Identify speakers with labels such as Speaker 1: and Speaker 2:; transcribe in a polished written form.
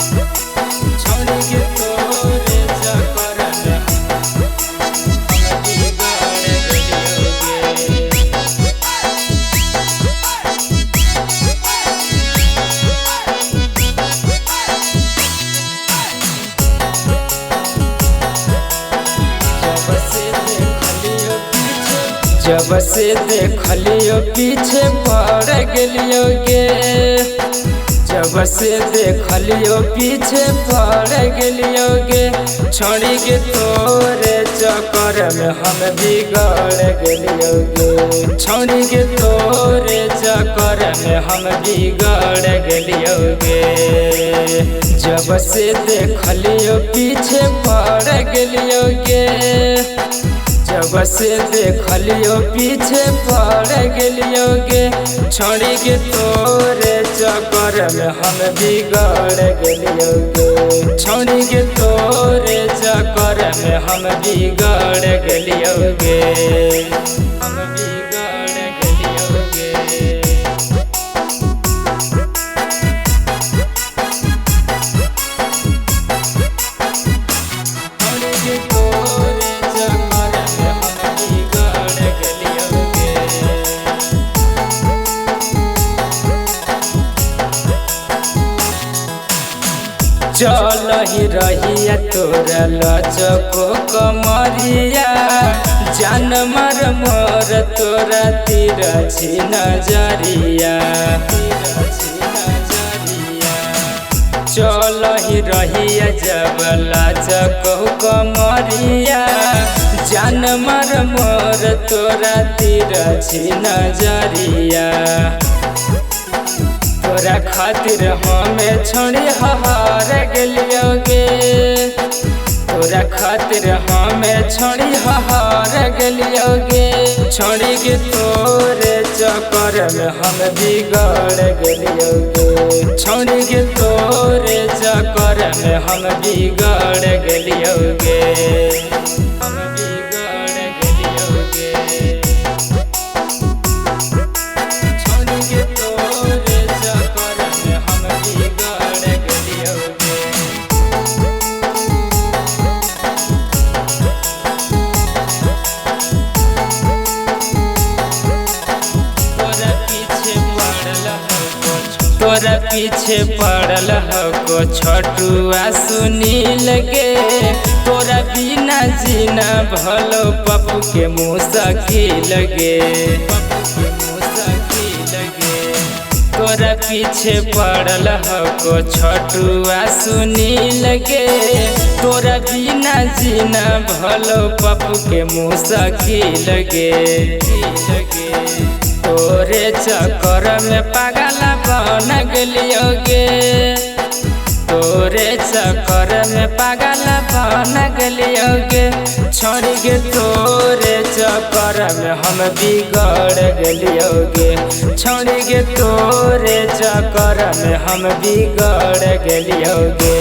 Speaker 1: छोड़ के तोरे चक्कर में हम बिगड़ गइलोगे। जब से देखलियो पीछे पड़ गेलियोगे। जब से देखलियो पीछे पड़ गेलियोगे। छोड़ी के तोरे चक्कर में हम बिगड़ गेलियोगे। छोड़ी के तोरे चक्कर में हम बिगड़ गेलियोगे। जब से देखलियो पीछे पड़ गेलियोगे। जब से देखलियो पीछे पड़ गेलियोगे। छोड़ी के तोरे चक्कर में हम बिगड़ गेलियोगे। छोड़ी के तोरे चक्कर में हम बिगड़ गेलियोगे। हम बिगड़ गेलियोगे। छोड़ी के तोरे चक्कर में हम बिगड़ गेलियोगे। चल ही रहिया तोरा लचको कमरिया। जान मार मोर तोरा तिरछी नजरिया। चल ही रहिया जब लचको कमरिया। जान मार मोर तोरा तिरछी नजरिया। तोरा खातिर हमें छोड़ी हार गेलियोगे। तोरा खातिर हमें छोड़ी हार गेलियोगे। छोड़ी के तोरे चक्कर में हम बिगड़ गेलियोगे। छोड़ी के तोरे चक्कर में हम बिगड़ गेलियोगे। हम बिगड़ गेलियोगे। छोड़ी के तोरे चक्कर में हम बिगड़ गेलियोगे। तोरा पीछे पड़ल हो छोटुआ सुनील गे। तोरा बिना जीना भलो पप्पू के मुश्किल गे। तोरा पीछे पड़ल हो छोटुआ सुनील गे। तोरा बिना जीना भलो पप्पू के मुश्किल गे। तोरे चक्कर में पागल बन गेलियोगे। तोरे चक्कर में पागल बन गेलियोगे। छोड़ी के तोरे चक्कर में हम बिगड़ गेलियोगे। छोड़ी के तोरे चक्कर में हम बिगड़ गेलियोगे।